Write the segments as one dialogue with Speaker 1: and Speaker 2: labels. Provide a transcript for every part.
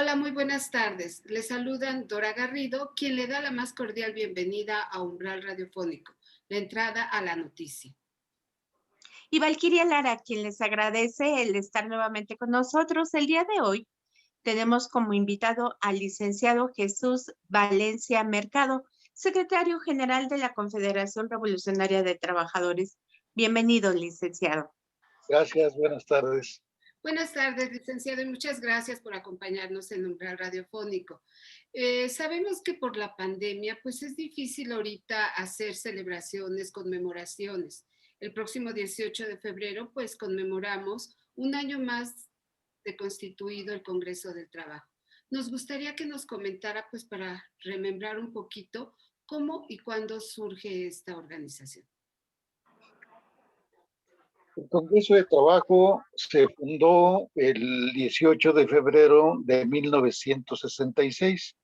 Speaker 1: Hola, muy buenas tardes. Le saludan Dora Garrido, quien le da la más cordial bienvenida a Umbral Radiofónico, la entrada a la noticia.
Speaker 2: Y Valquiria Lara, quien les agradece el estar nuevamente con nosotros. El día de hoy tenemos como invitado al licenciado Jesús Valencia Mercado, secretario general de la Confederación Revolucionaria de Trabajadores. Bienvenido, licenciado.
Speaker 3: Gracias, buenas tardes.
Speaker 1: Buenas tardes, licenciado, y muchas gracias por acompañarnos en Umbral Radiofónico. Sabemos que por la pandemia, pues es difícil ahorita hacer celebraciones, conmemoraciones. El próximo 18 de febrero, pues conmemoramos un año más de constituido el Congreso del Trabajo. Nos gustaría que nos comentara, pues para remembrar un poquito, cómo y cuándo surge esta organización.
Speaker 3: El Congreso de Trabajo se fundó el 18 de febrero de 1966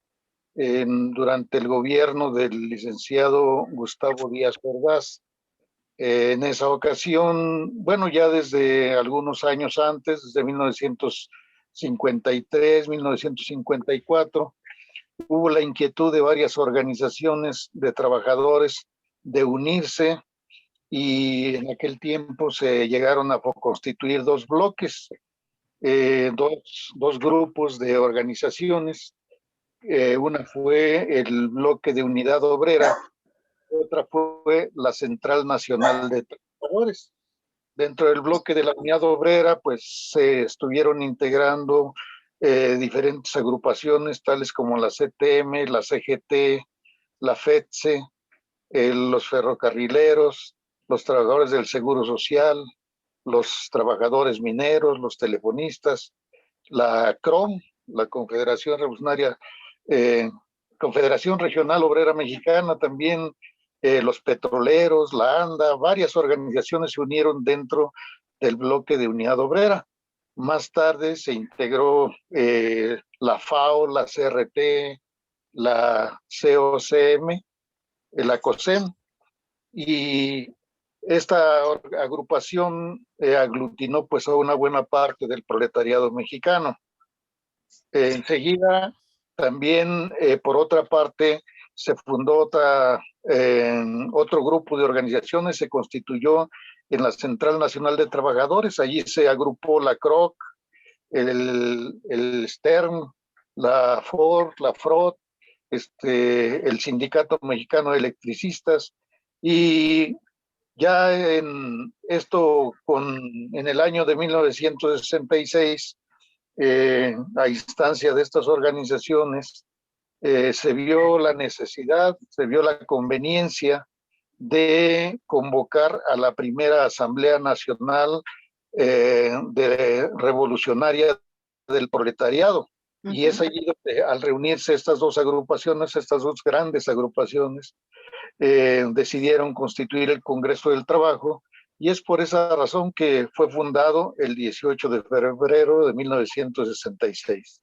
Speaker 3: durante el gobierno del licenciado Gustavo Díaz Ordaz. En esa ocasión, bueno, ya desde algunos años antes, desde 1953, 1954, hubo la inquietud de varias organizaciones de trabajadores de unirse y en aquel tiempo se llegaron a constituir dos bloques, dos grupos de organizaciones. Una fue el bloque de Unidad Obrera, otra fue la Central Nacional de Trabajadores. Dentro del bloque de la Unidad Obrera, pues se estuvieron integrando diferentes agrupaciones, tales como la CTM, la CGT, la FETSE, los ferrocarrileros, los trabajadores del Seguro Social, los trabajadores mineros, los telefonistas, la CROM, la Confederación Revolucionaria, Confederación Regional Obrera Mexicana, también los petroleros, la ANDA, varias organizaciones se unieron dentro del bloque de Unidad Obrera. Más tarde se integró la FAO, la CRT, la COCM, la COSEM, y esta agrupación aglutinó pues a una buena parte del proletariado mexicano. Enseguida, también por otra parte, se fundó otro grupo de organizaciones, se constituyó en la Central Nacional de Trabajadores. Allí se agrupó la CROC, el STERN, la FOR, la FROT, el Sindicato Mexicano de Electricistas, y ya en el año de 1966, a instancia de estas organizaciones, se vio la necesidad, se vio la conveniencia de convocar a la primera Asamblea Nacional Revolucionaria del Proletariado. Y es allí donde, al reunirse estas dos agrupaciones, estas dos grandes agrupaciones, decidieron constituir el Congreso del Trabajo, y es por esa razón que fue fundado el 18 de febrero de 1966.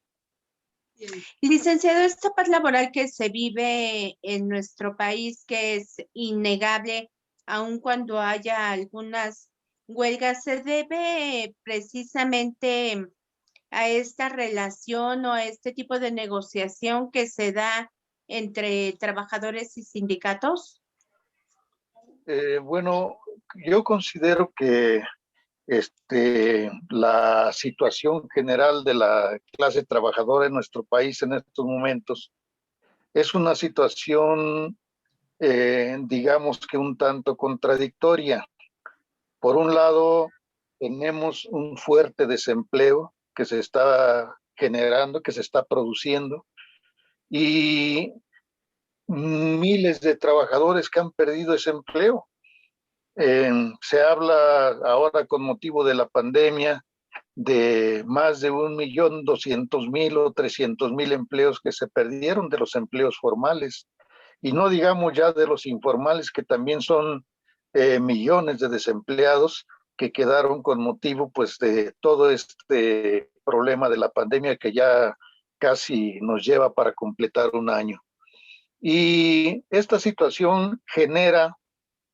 Speaker 2: Licenciado, esta paz laboral que se vive en nuestro país, que es innegable, aun cuando haya algunas huelgas, ¿se debe precisamente a esta relación o a este tipo de negociación que se da entre trabajadores y sindicatos?
Speaker 3: Bueno, yo considero que la situación general de la clase trabajadora en nuestro país en estos momentos es una situación, digamos que un tanto contradictoria. Por un lado, tenemos un fuerte desempleo que se está generando, que se está produciendo, y miles de trabajadores que han perdido ese empleo. Se habla ahora, con motivo de la pandemia, de más de 1.200.000 o 300.000 empleos que se perdieron de los empleos formales, y no digamos ya de los informales, que también son millones de desempleados que quedaron con motivo pues de todo este problema de la pandemia, que ya casi nos lleva para completar un año. Y esta situación genera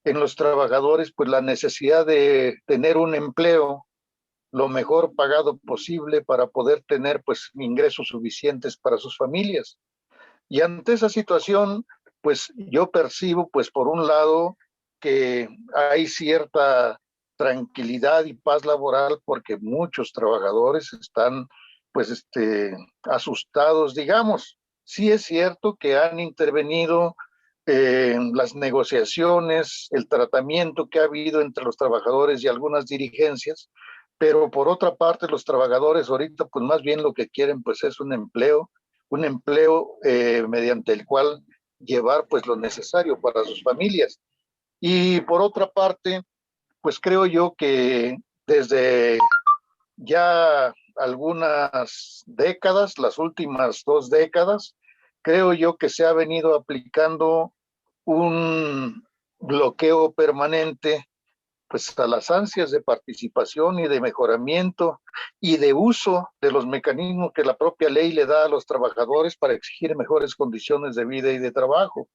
Speaker 3: en los trabajadores pues la necesidad de tener un empleo lo mejor pagado posible para poder tener pues ingresos suficientes para sus familias. Y ante esa situación, pues yo percibo pues por un lado que hay cierta tranquilidad y paz laboral porque muchos trabajadores están pues asustados, digamos. Sí es cierto que han intervenido las negociaciones, el tratamiento que ha habido entre los trabajadores y algunas dirigencias, pero por otra parte los trabajadores ahorita pues más bien lo que quieren pues es un empleo mediante el cual llevar pues lo necesario para sus familias. Y por otra parte, pues creo yo que desde ya algunas décadas, las últimas 2 décadas, creo yo que se ha venido aplicando un bloqueo permanente pues a las ansias de participación y de mejoramiento y de uso de los mecanismos que la propia ley le da a los trabajadores para exigir mejores condiciones de vida y de trabajo.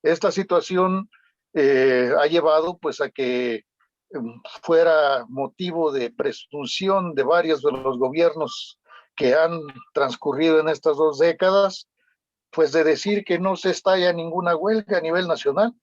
Speaker 3: Esta situación ha llevado pues a que fuera motivo de presunción de varios de los gobiernos que han transcurrido en estas 2 décadas, pues de decir que no se estalla ninguna huelga a nivel nacional,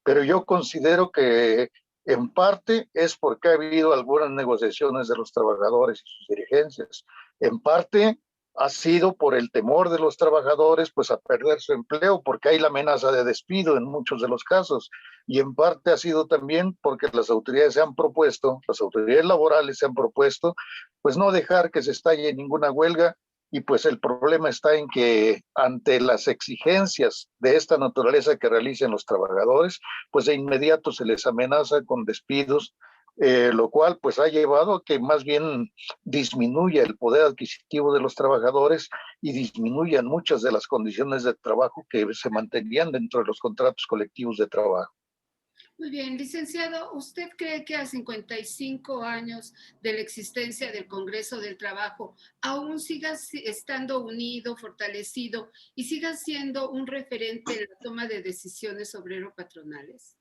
Speaker 3: pero yo considero que en parte es porque ha habido algunas negociaciones de los trabajadores y sus dirigencias. En parte ha sido por el temor de los trabajadores pues a perder su empleo, porque hay la amenaza de despido en muchos de los casos. Y en parte ha sido también porque las autoridades se han propuesto, las autoridades laborales se han propuesto, pues no dejar que se estalle ninguna huelga. Y pues el problema está en que ante las exigencias de esta naturaleza que realicen los trabajadores, pues de inmediato se les amenaza con despidos, lo cual pues ha llevado a que más bien disminuya el poder adquisitivo de los trabajadores y disminuyan muchas de las condiciones de trabajo que se mantenían dentro de los contratos colectivos de trabajo.
Speaker 1: Muy bien, licenciado, ¿usted cree que a 55 años de la existencia del Congreso del Trabajo aún siga estando unido, fortalecido y siga siendo un referente en la toma de decisiones obrero-patronales?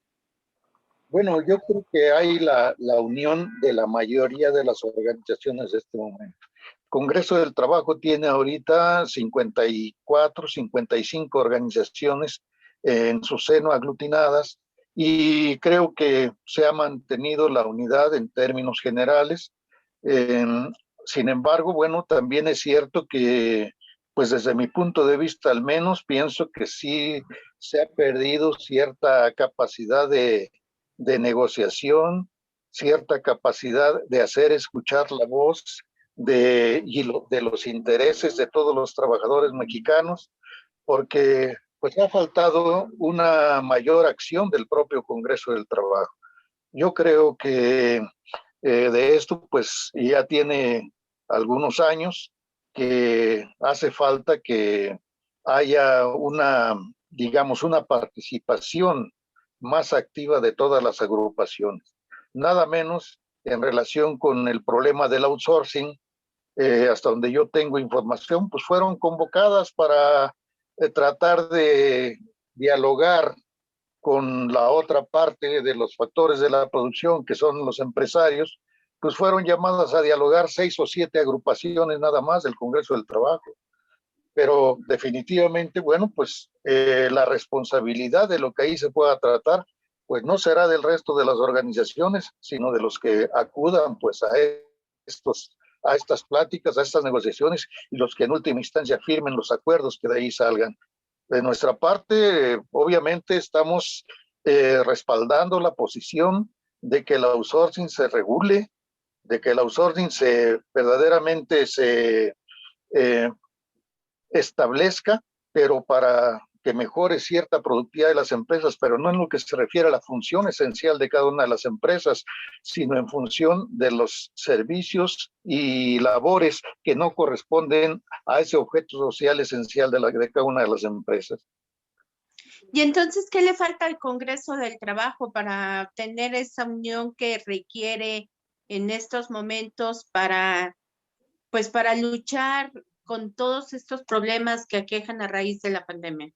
Speaker 3: Bueno, yo creo que hay la unión de la mayoría de las organizaciones de este momento. El Congreso del Trabajo tiene ahorita 54, 55 organizaciones en su seno aglutinadas y creo que se ha mantenido la unidad en términos generales. Eh, Sin embargo, bueno, también es cierto que, pues desde mi punto de vista al menos, pienso que sí se ha perdido cierta capacidad de negociación, cierta capacidad de hacer escuchar la voz de los intereses de todos los trabajadores mexicanos, porque pues ha faltado una mayor acción del propio Congreso del Trabajo. Yo creo que de esto pues ya tiene algunos años que hace falta que haya digamos, una participación más activa de todas las agrupaciones. Nada menos en relación con el problema del outsourcing, hasta donde yo tengo información, pues fueron convocadas para tratar de dialogar con la otra parte de los factores de la producción, que son los empresarios, pues fueron llamadas a dialogar 6 o 7 agrupaciones nada más del Congreso del Trabajo. Pero definitivamente, bueno, pues la responsabilidad de lo que ahí se pueda tratar, pues no será del resto de las organizaciones, sino de los que acudan pues a estas pláticas, a estas negociaciones y los que en última instancia firmen los acuerdos que de ahí salgan. De nuestra parte, obviamente estamos respaldando la posición de que el outsourcing se regule, de que el outsourcing verdaderamente se eh, establezca, pero para que mejore cierta productividad de las empresas, pero no en lo que se refiere a la función esencial de cada una de las empresas, sino en función de los servicios y labores que no corresponden a ese objeto social esencial de cada una de las empresas.
Speaker 2: Y entonces, ¿qué le falta al Congreso del Trabajo para tener esa unión que requiere en estos momentos para luchar con todos estos problemas que aquejan a raíz de la pandemia?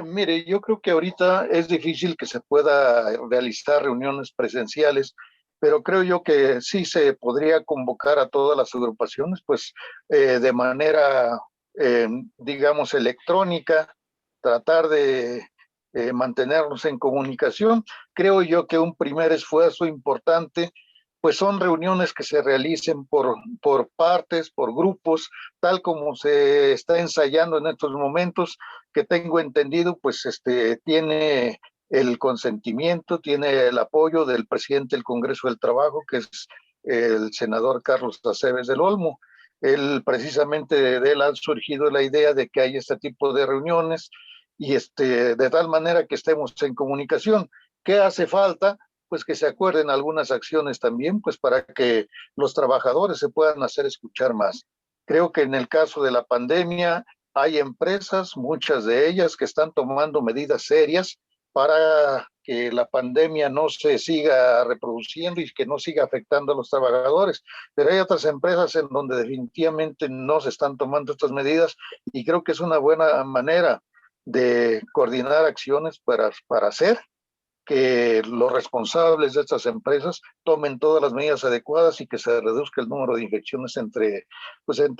Speaker 3: Mire, yo creo que ahorita es difícil que se pueda realizar reuniones presenciales pero creo yo que sí se podría convocar a todas las agrupaciones, pues de manera, digamos, electrónica, tratar de mantenernos en comunicación. Creo yo que un primer esfuerzo importante, pues son reuniones que se realicen por partes, por grupos, tal como se está ensayando en estos momentos, que tengo entendido, pues tiene el consentimiento, tiene el apoyo del presidente del Congreso del Trabajo, que es el senador Carlos Acebes del Olmo. Él, precisamente de él ha surgido la idea de que hay este tipo de reuniones y de tal manera que estemos en comunicación. ¿Qué hace falta? Pues que se acuerden algunas acciones también, pues para que los trabajadores se puedan hacer escuchar más. Creo que en el caso de la pandemia hay empresas, muchas de ellas, que están tomando medidas serias para que la pandemia no se siga reproduciendo y que no siga afectando a los trabajadores. Pero hay otras empresas en donde definitivamente no se están tomando estas medidas y creo que es una buena manera de coordinar acciones para hacer que los responsables de estas empresas tomen todas las medidas adecuadas y que se reduzca el número de infecciones entre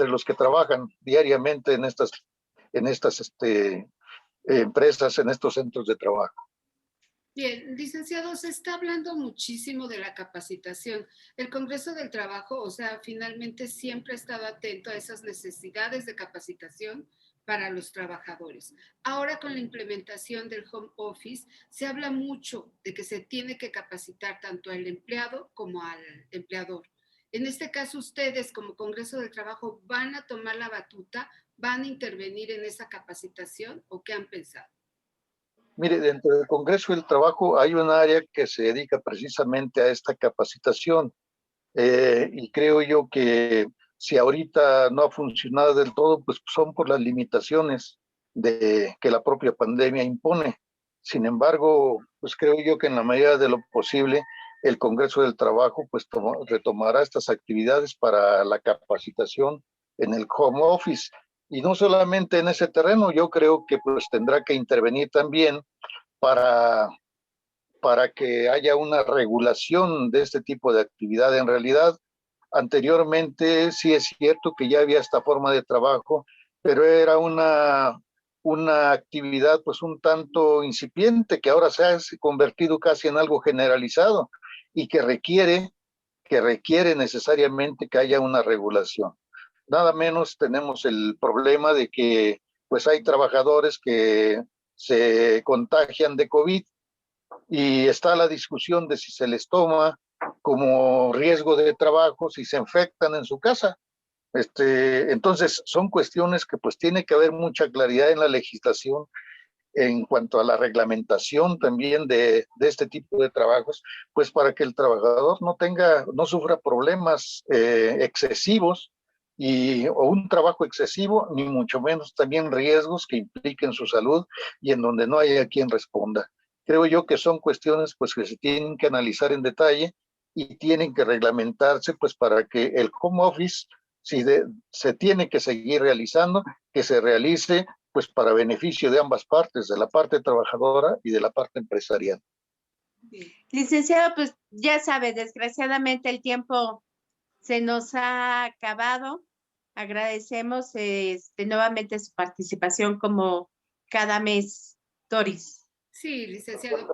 Speaker 3: los que trabajan diariamente en estas empresas, en estos centros de trabajo.
Speaker 1: Bien, licenciado, se está hablando muchísimo de la capacitación. El Congreso del Trabajo, o sea, finalmente siempre ha estado atento a esas necesidades de capacitación para los trabajadores. Ahora con la implementación del home office, se habla mucho de que se tiene que capacitar tanto al empleado como al empleador. En este caso, ustedes como Congreso del Trabajo, ¿van a tomar la batuta? ¿Van a intervenir en esa capacitación o qué han pensado?
Speaker 3: Mire, dentro del Congreso del Trabajo hay un área que se dedica precisamente a esta capacitación y creo yo que si ahorita no ha funcionado del todo, pues son por las limitaciones que la propia pandemia impone. Sin embargo, pues creo yo que en la medida de lo posible, el Congreso del Trabajo pues retomará estas actividades para la capacitación en el home office. Y no solamente en ese terreno, yo creo que pues tendrá que intervenir también para, para que haya una regulación de este tipo de actividad. En realidad, anteriormente sí es cierto que ya había esta forma de trabajo, pero era una actividad pues un tanto incipiente que ahora se ha convertido casi en algo generalizado y que requiere necesariamente que haya una regulación. Nada menos tenemos el problema de que pues hay trabajadores que se contagian de COVID y está la discusión de si se les toma como riesgo de trabajo, si se infectan en su casa. Entonces, son cuestiones que pues tiene que haber mucha claridad en la legislación en cuanto a la reglamentación también de este tipo de trabajos, pues para que el trabajador no sufra problemas excesivos o un trabajo excesivo, ni mucho menos también riesgos que impliquen su salud y en donde no haya quien responda. Creo yo que son cuestiones pues que se tienen que analizar en detalle y tienen que reglamentarse pues para que el home office, si se tiene que seguir realizando, que se realice pues para beneficio de ambas partes, de la parte trabajadora y de la parte empresarial.
Speaker 2: Licenciado, pues ya sabe, desgraciadamente el tiempo se nos ha acabado. Agradecemos nuevamente su participación como cada mes, Doris.
Speaker 1: Sí, licenciado.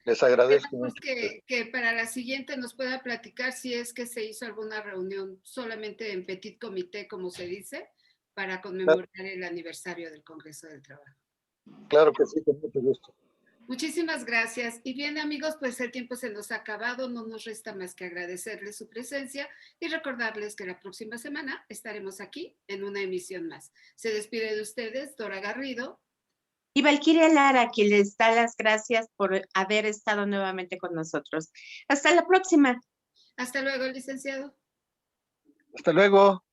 Speaker 3: Les agradezco
Speaker 1: pues
Speaker 3: mucho.
Speaker 1: Que para la siguiente nos pueda platicar si es que se hizo alguna reunión solamente en petit comité, como se dice, para conmemorar el aniversario del Congreso del Trabajo.
Speaker 3: Claro que sí, con mucho gusto.
Speaker 1: Muchísimas gracias. Y bien, amigos, pues el tiempo se nos ha acabado. No nos resta más que agradecerles su presencia y recordarles que la próxima semana estaremos aquí en una emisión más. Se despide de ustedes Dora Garrido
Speaker 2: y Valquiria Lara, quien les da las gracias por haber estado nuevamente con nosotros. Hasta la próxima.
Speaker 1: Hasta luego, licenciado.
Speaker 3: Hasta luego.